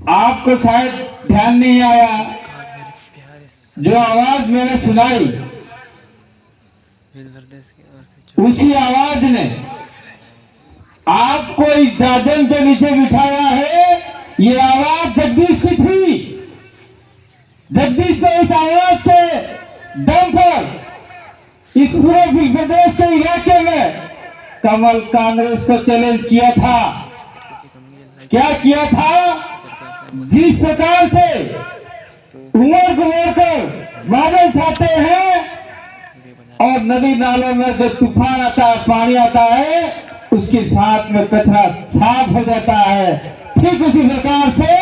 आपको शायद ध्यान नहीं आया, जो आवाज मैंने सुनाई उसी आवाज ने आपको इस दादन के नीचे बिठाया है। ये आवाज जगदीश की थी। जगदीश ने इस आवाज के दम पर इस पूरे प्रदेश के इलाके में कमल कांग्रेस को चैलेंज किया था। क्या किया था? जिस प्रकार से उमड़ घुमड़ कर बादल छाते हैं और नदी नालों में जो तूफान आता है, पानी आता है, उसके साथ में कचरा साफ हो जाता है, ठीक उसी प्रकार से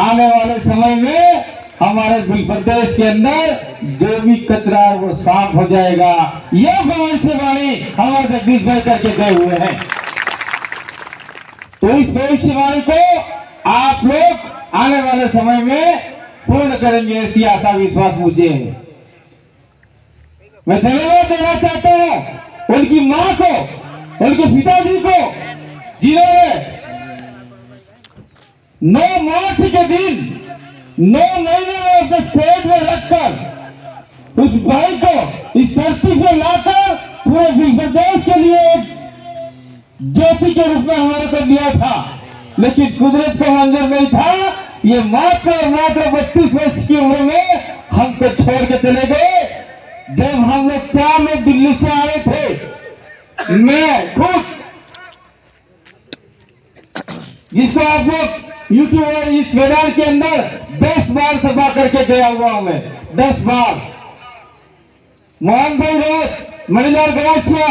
आने वाले समय में हमारे प्रदेश के अंदर जो भी कचरा है वो साफ हो जाएगा। यह भविष्यवाणी हमारे जगदीश भाई करके गए हुए हैं। तो इस भविष्यवाणी को आप लोग आने वाले समय में पूर्ण करेंगे, ऐसी आशा विश्वास मुझे है। मैं धन्यवाद देना चाहता हूं उनकी मां को, उनके पिताजी को, जिन्होंने 9 मार्च के दिन 9 महीने में अपने पेट में रखकर उस भाई को इस धरती पर लाकर पूरे प्रदेश के लिए एक ज्योति के रूप में हमारे को दिया था। लेकिन कुदरत का मंजूर नहीं था। ये मात्र और मात्र 32 वर्ष की उम्र में हमको छोड़ के चले गए। जब हम लोग 4 लोग दिल्ली से आ रहे थे, मैं खुद, जिसको आप लोग यूट्यूब और इस मैदान के अंदर 10 बार सभा करके गया हुआ हूं मैं, 10 बार। मोहन भाई रोज मणिलाल गरासिया,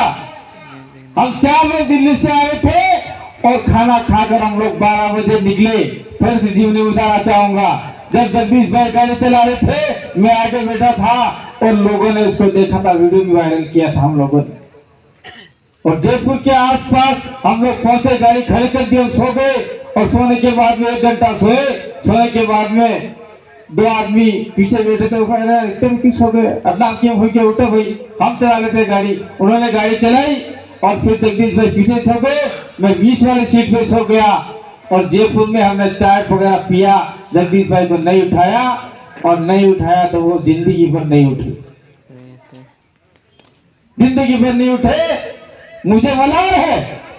हम 4 लोग दिल्ली से आए थे और खाना खाकर हम लोग 12 बजे निकले। फिर से जीवनी उतारना चाहूंगा। जब जगदीश भाई गाड़ी चला रहे थे, मैं आगे बैठा था और लोगों ने उसको देखा था, वीडियो भी वायरल किया था हम लोगों ने। और जयपुर के आसपास हम लोग पहुंचे, गाड़ी खड़ी कर दी, हम सो गए। और सोने के बाद में 1 घंटा सोए। सोने के बाद में 2 आदमी पीछे बैठे थे, एकदम क्यों सो गए, अदना क्यों हो गया, उठो भाई, हम चला लेते गाड़ी। उन्होंने गाड़ी चलाई और फिर जगदीश भाई पीछे सो गए, मैं बीच वाली सीट पे सो गया। और जयपुर में हमने चाय वगैरह पिया, जगदीश भाई को नहीं उठाया, और नहीं उठाया तो वो जिंदगी भर नहीं उठी, जिंदगी भर नहीं उठे। मुझे मलाल है,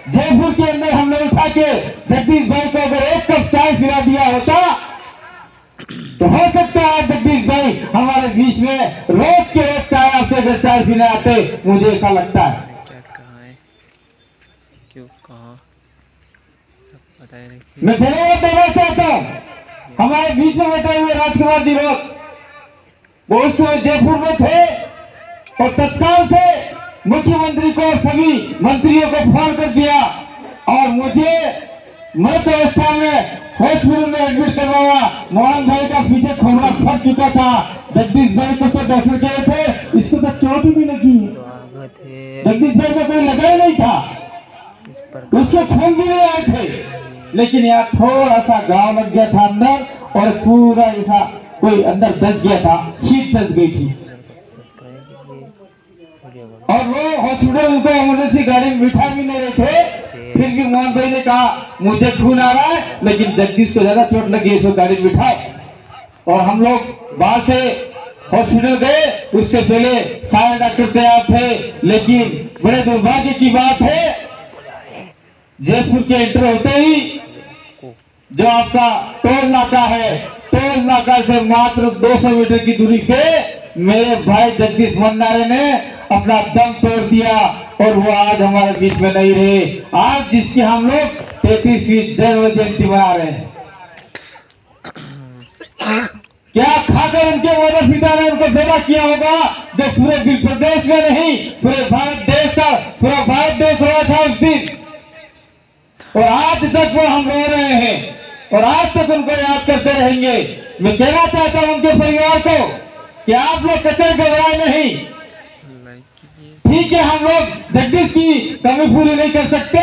जयपुर के अंदर हमने उठा के जगदीश भाई को अगर 1 कप चाय पिला दिया होता तो हो सकता है जगदीश भाई हमारे बीच में रोज के रोज चाय आपके घर चाय पीने आते। मुझे ऐसा लगता है। मैं धन्यवाद देना चाहता हूँ हमारे बीच में बैठे हुए राजकुमार जी लोग, वो उस समय जयपुर में थे और तत्काल से मुख्यमंत्री को और सभी मंत्रियों को फोन कर दिया और मुझे मृत अवस्था में हॉस्पिटल में एडमिट करवाया। मोहन भाई का पीछे खोपड़ा फट चुका था। जगदीश भाई को तो दर्शन किए थे, इसको तो चोट भी लगी है। जगदीश भाई को कोई लगा ही नहीं था, उसको खून भी नहीं आए थे। लेकिन यहाँ थोड़ा सा घाव लग गया था अंदर और पूरा ऐसा कोई अंदर दस गया था, शीट दस गई थी। और वो हॉस्पिटल उनको इमरजेंसी गाड़ी में बिठा भी नहीं रहे थे। फिर भी मोहन भाई ने कहा मुझे खून आ रहा है, लेकिन जगदीश को ज्यादा चोट लगी, इसको गाड़ी में बिठाओ। और हम लोग वहां से हॉस्पिटल गए। उससे पहले सारे डॉक्टर तैयार थे, लेकिन बड़े दुर्भाग्य की बात है, जयपुर के एंटर होते ही जो आपका टोल नाका है, टोल नाका से मात्र 200 मीटर की दूरी पे मेरे भाई जगदीश भंडारे ने अपना दम तोड़ दिया और वो आज हमारे बीच में नहीं रहे। आज जिसकी हम लोग 33वीं जन्म जयंती मना रहे हैं, क्या खाकर उनके माता पिता ने उनको पैदा किया होगा, जो पूरे प्रदेश में नहीं पूरे भारत देश का पूरा भारत देश रहा था उस दिन। और आज तक वो हम रो रहे हैं और आज तक उनको याद करते रहेंगे। मैं कहना चाहता हूं उनके परिवार को कि आप लोग कतई घबराए नहीं। ठीक है, हम लोग जगदीश की कमी पूरी नहीं कर सकते,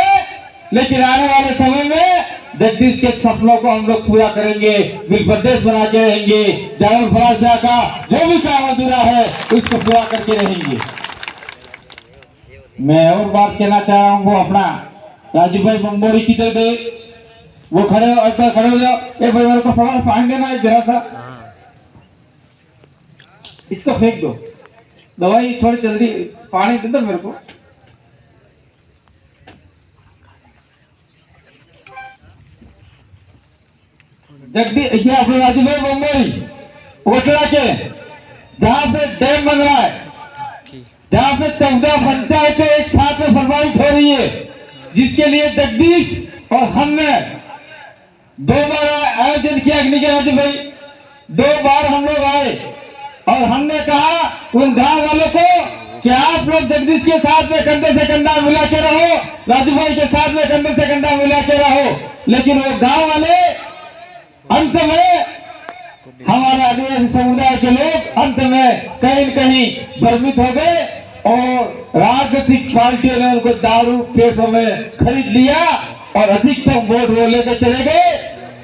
लेकिन आने वाले समय में जगदीश के सपनों को हम लोग पूरा करेंगे, बिल प्रदेश बना के रहेंगे। जावल फराशा का जो भी काम अधूरा है उसको पूरा करके रहेंगे। मैं और बात कहना चाह रहा हूँ, वो अपना राजू भाई बम्बोरी किधर गए, वो खड़े हो जाओ। ए भाई मेरे को सवाल पानी देना है जरा सा, इसको फेंक दो, दवाई थोड़ी जल्दी पानी दे दो मेरे को। जगदीश ये अपने राजू भाई मुंबई कोटला के जहाँ पे डैम बन रहा है, जहाँ पे 14 पंचायतें एक साथ में प्रभावित हो रही है, जिसके लिए जगदीश और हमने 2 बार आयोजन किया। राजू भाई 2 बार हम लोग आए और हमने कहा उन गांव वालों को कि आप लोग जगदीश के साथ में कंधे से कंधा मिला के रहो, राजू भाई के साथ में कंधे से कंधा मिला के रहो। लेकिन वो गांव वाले अंत में, हमारे आदिवासी समुदाय के लोग अंत में कहीं न कहीं भ्रमित हो गए और राजनीतिक पार्टियों ने उनको दारू केसों में खरीद लिया और अधिकतम वोट वो लेकर चले गए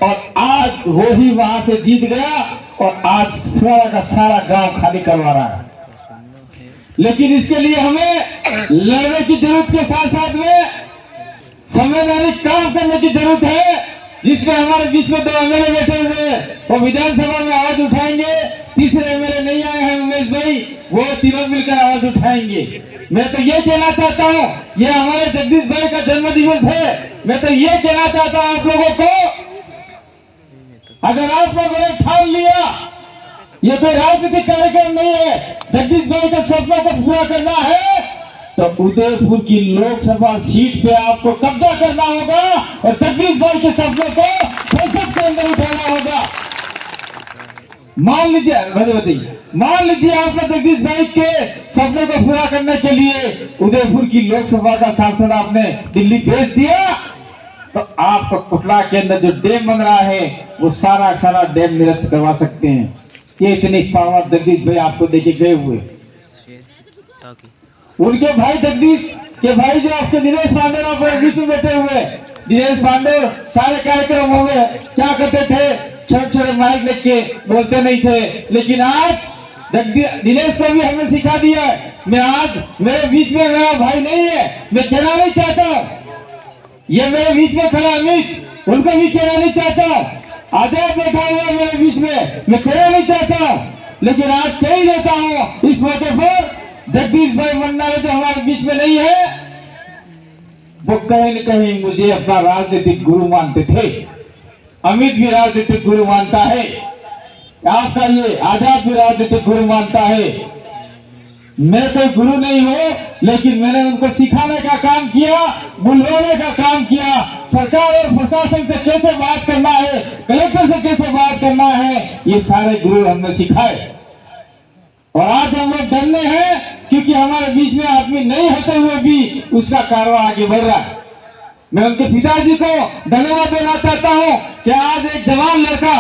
और आज वो ही वहां से जीत गया और आज सारा का सारा गांव खाली करवा रहा है। लेकिन इसके लिए हमें लड़ने की जरूरत के साथ साथ में संवैधानिक काम करने की जरूरत है, जिसमें हमारे बीच में 2 एमएलए बैठे हुए हैं, वो विधानसभा में आवाज उठाएंगे। तीसरे एमएलए नहीं आए हैं उमेश भाई, वो तीनों मिलकर आवाज उठाएंगे। मैं तो ये कहना चाहता हूँ, ये हमारे जगदीश भाई का जन्म दिवस है। मैं तो ये कहना चाहता हूँ आप लोगों को, अगर आप लोगों ने ठान लिया ये कोई राजनीतिक कार्यक्रम नहीं है, जगदीश भाई के सपनों को पूरा करना है, तो उदयपुर की लोकसभा सीट पे आपको कब्जा करना होगा और जगदीश भाई के सपनों को संसद के अंदर उठाना होगा। मान लीजिए आपने जगदीश भाई के सपनों को पूरा करने के लिए उदयपुर की लोकसभा का सांसद आपने दिल्ली भेज दिया, तो आपको कोटला के अंदर जो डैम बन रहा है वो सारा डैम निरस्त करवा सकते हैं। ये इतनी पावर जगदीश भाई आपको देके गए हुए। उनके भाई जगदीश के भाई जो आपके दिनेश पांडे आपके बीच में बैठे हुए, दिनेश पांडे सारे कार्यक्रमों में क्या करते थे, छोटे माइक लेके के बोलते नहीं थे। लेकिन आज दिनेश को भी हमने सिखा दिया है। मैं आज मेरे बीच में मेरा भाई नहीं है, मैं कहना नहीं चाहता, ये मेरे बीच में खड़ा अमित उनको भी कहना नहीं चाहता, आजाद बैठा हुआ मेरे बीच में, मैं कहना नहीं चाहता, लेकिन आज कह ही देता हूँ इस मौके पर, जगदीश भाई भंडारी जो हमारे बीच में नहीं है, वो कहीं न कहीं मुझे अपना राजनीतिक गुरु मानते थे। अमित भी राजनीतिक गुरु मानता है, आपका ये आजाद भी राजनीतिक गुरु मानता है। मैं कोई गुरु नहीं हूँ, लेकिन मैंने उनको सिखाने का काम किया, बुलवाने का काम किया, सरकार और प्रशासन से कैसे बात करना है, कलेक्टर से कैसे बात करना है, ये सारे गुरु हमने सिखाए। और आज हम लोग डरने हैं क्योंकि हमारे बीच में आदमी नहीं होते हुए भी उसका कारवा आगे बढ़ रहा है। मैं उनके पिताजी को धन्यवाद देना चाहता हूं कि आज एक जवान लड़का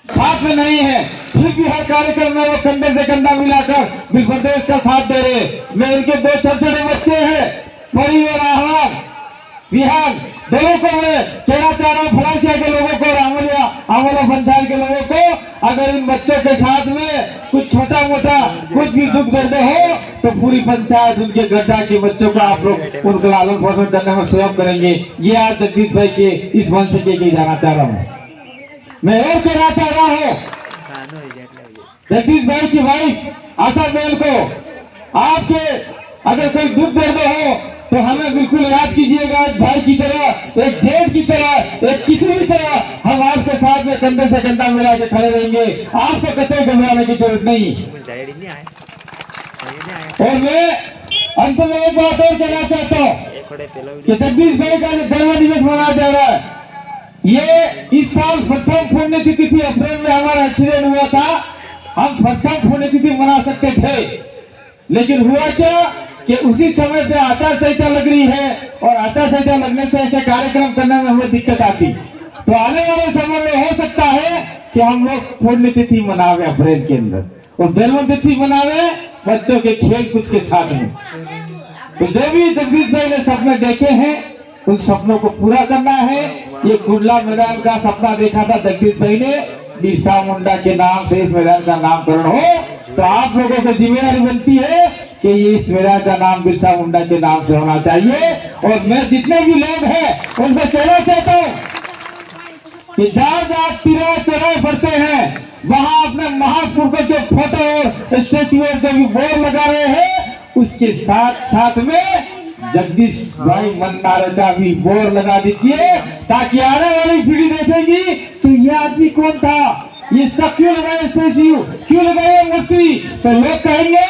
साथ में नहीं है, फिर भी हर कार्यक्रम में वो कंधे से कंधा मिलाकर प्रदेश का साथ दे रहे। मैं उनके 2 छोटे बच्चे हैं, परी और आह्वान बिहार, दोनों को मैं कहना चाह रहा हूँ, फलासिया के लोगों को, आमोला पंचायत के लोगों को, अगर इन बच्चों के साथ में कुछ छोटा मोटा कुछ भी दुख दर्द हो तो पूरी पंचायत उनके गड्ढा के बच्चों को आप लोग उनको लालन पालन करने में सहयोग करेंगे। ये आज जगदीश भाई के इस मंच के जाना चाह रहा हूँ। मैं और कहना चाह रहा हूँ जगदीश भाई की वाइफ आशा बेल को, आपके अगर कोई दुख दर्द हो तो हमें बिल्कुल याद कीजिएगा, एक भाई की तरह, एक जेठ की तरह, एक किसी भी तरह हम आपके साथ में कंधे से कंधा मिला के खड़े रहेंगे। आपको कतई घबराने की जरूरत नहीं। और मैं अंत में एक बात और कहना चाहता हूँ कि जगदीश भाई का जन्म दिवस मनाया जा रहा है, ये इस साल प्रथम पुण्यतिथि थी, अप्रैल में हमारा एक्सीडेंट हुआ था, हम प्रथम पुण्यतिथि मना सकते थे, लेकिन हुआ क्या कि उसी समय पे आचार संहिता लग रही है और आचार संहिता लगने से ऐसे कार्यक्रम करने में हमें दिक्कत आती। तो आने वाले समय में हो सकता है कि हम लोग पुण्यतिथि मनावे अप्रैल के अंदर और जन्म तिथि मनावे बच्चों के खेल कूद के साथ में। तो जो भी जगदीश भाई ने सपने देखे हैं उन सपनों को पूरा करना है। ये कुंडला मैदान का सपना देखा था जगदीश भाई ने, बिरसा मुंडा के नाम से इस मैदान का नामकरण हो, तो आप लोगों को जिम्मेदारी बनती है कि ये इस मैदान का नाम बिरसा मुंडा के नाम से होना चाहिए। और मैं जितने भी लोग हैं उनसे कहना चाहता हूँ कि जहाँ जहाँ तिरंगा चौराहे पड़ते हैं वहां अपने महापुरुषों के फोटो और स्टेचू जो भी बोर्ड लगा रहे हैं, उसके साथ साथ में जगदीश भाई मन्नारे का भी बोर्ड लगा दीजिए, ताकि आने वाली पीढ़ी देखेगी तो ये आदमी कौन था, ये सब क्यों लगाए स्टेचू, क्यों लगाए मूर्ति। तो लोग कहेंगे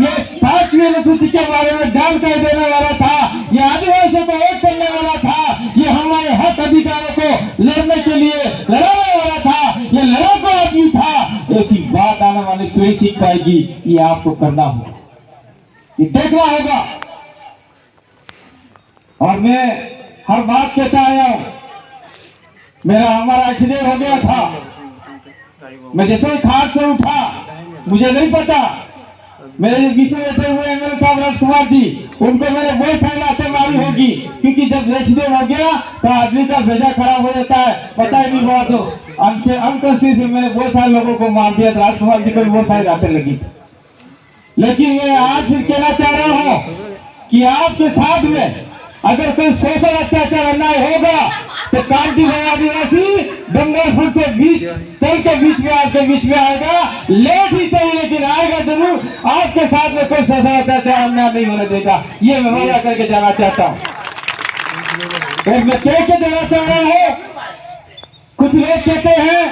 ये 5वीं अनुसूची के बारे में जानकारी देने वाला था, ये आदिवासियों को एक करने वाला था, ये हमारे हक अधिकारों को लड़ने के लिए लड़ाने वाला था, ये लड़ाकू आदमी था। ऐसी बात आने वाली पीढ़ी सीख पाएगी। ये आपको करना होगा, ये देखना होगा। और मैं हर बात कहता आया हूं, हमारा एक्सीडेंट हो गया था, मैं जैसे ही खाट से उठा, मुझे नहीं पता, मेरे बीच में बैठे हुए एमएलए साहब राजकुमार जी, उनको मैंने बहुत सारी लातें मारी होगी, क्योंकि जब एक्सीडेंट हो गया तो आदमी का भेजा खराब हो जाता है, पता ही नहीं हुआ। तो अनकॉन्शियसली मैंने बहुत सारे लोगों को मार दिया, राजकुमार जी को भी बहुत सारी लातें लगी। लेकिन मैं आज फिर कहना चाह रहा हूँ कि आपके साथ में अगर कोई सोशल अत्याचार अन्याय होगा तो कांटी भाई आदिवासी डंगरपुर से चल के बीच में आपके बीच में आएगा, लेट ही सही लेकिन आएगा जरूर। आपके साथ में कोई सोशल अत्याचार अन्याय नहीं होने देगा, ये मैं वादा करके जाना चाहता हूँ। और मैं कह के जाना चाह रहा हूँ, कुछ लोग कहते हैं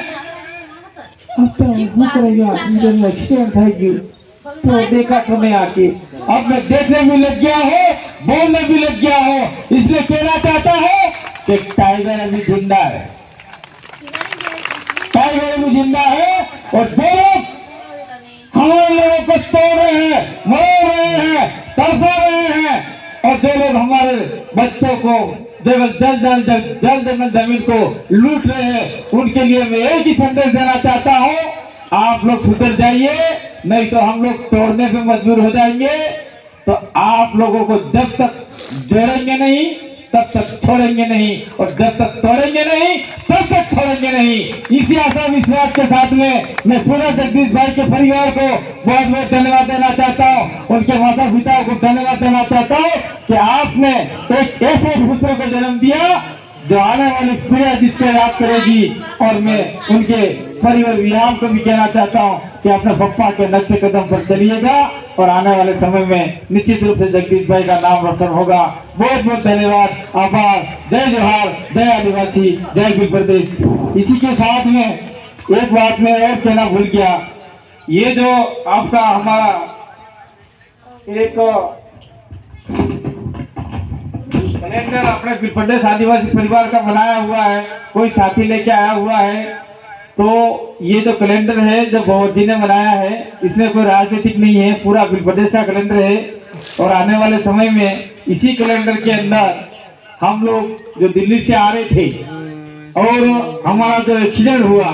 तो देखा तो मैं आके, अब मैं देखने भी लग गया हूँ, बोलने भी लग गया हूँ, इसलिए कहना चाहता हूँ कि टाइगर अभी जिंदा है, टाइगर अभी जिंदा है। और जो लोग हमारे लोगों को तोड़ रहे हैं, मोड़ रहे हैं, तड़पा रहे हैं, और जो लोग हमारे बच्चों को जल जमीन को लूट रहे हैं, उनके लिए मैं एक ही संदेश देना चाहता हूँ, आप लोग सुधर जाइए, नहीं तो हम लोग तोड़ने पे मजबूर हो जाएंगे। तो आप लोगों को जब तक जोड़ेंगे नहीं तब तक छोड़ेंगे नहीं, और जब तक तोड़ेंगे नहीं तब तक छोड़ेंगे नहीं। इसी आशा विश्वास के साथ में मैं पूरा जगदीश भाई के परिवार को बहुत बहुत धन्यवाद देना चाहता हूँ, उनके माता पिता को धन्यवाद देना चाहता हूँ कि आपने एक ऐसे पुत्र को जन्म दिया जो आने वाली पीढ़ी जिसको याद करेगी। और मैं उनके परिवार विहार को भी कहना चाहता हूँ कि अपने पप्पा के नक्शे कदम पर चलिएगा, और आने वाले समय में निश्चित रूप से जगदीश भाई का नाम रोशन होगा। बहुत बहुत धन्यवाद, आभार, जय जोहार, जय आदिवासी, जय भी प्रदेश। इसी के साथ में एक बात मैं और कहना भूल गया, ये जो आपका हमारा एक कैलेंडर अपने प्रदेश आदिवासी परिवार का बनाया हुआ है, कोई साथी लेके आया हुआ है, तो ये जो कैलेंडर है जो भगवत जी ने बनाया है, इसमें कोई राजनीतिक नहीं है, पूरा प्रदेश का कैलेंडर है। और आने वाले समय में इसी कैलेंडर के अंदर हम लोग जो दिल्ली से आ रहे थे और हमारा जो एक्सीडेंट हुआ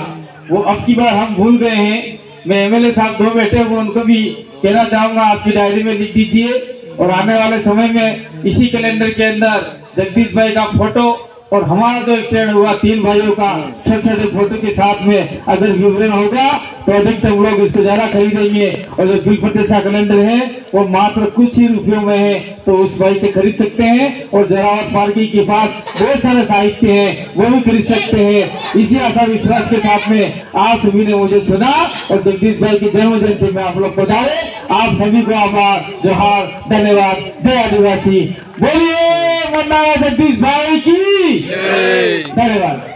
वो अब की बार हम भूल गए हैं। मैं एमएलए साहब 2 बैठे हुए, उनको भी कहना चाहूंगा आपकी डायरी में लिख दीजिए, और आने वाले समय में इसी कैलेंडर के अंदर जगदीश भाई का फोटो और हमारा जो एक्सीडेंट हुआ 3 भाइयों का छोटे छोटे फोटो के साथ में अगर विवरण होगा तो अधिकतम लोग इसको ज्यादा खरीदेंगे। और जो बिल प्रतिष्ठा का कैलेंडर है वो मात्र कुछ ही रुपयों में है, तो उस भाई से खरीद सकते हैं। और जरावत पार्टी के पास बहुत सारे साहित्य है, वो भी खरीद सकते हैं। इसी आशा विश्वास के साथ में आप सभी ने मुझे सुना, और जगदीश भाई की जन्म जयंती में आप लोग बधाए। आप सभी को आभार, जोहार, धन्यवाद, जय आदिवासी। बोलिए मन्नारा जगदीश भाई की धन्यवाद।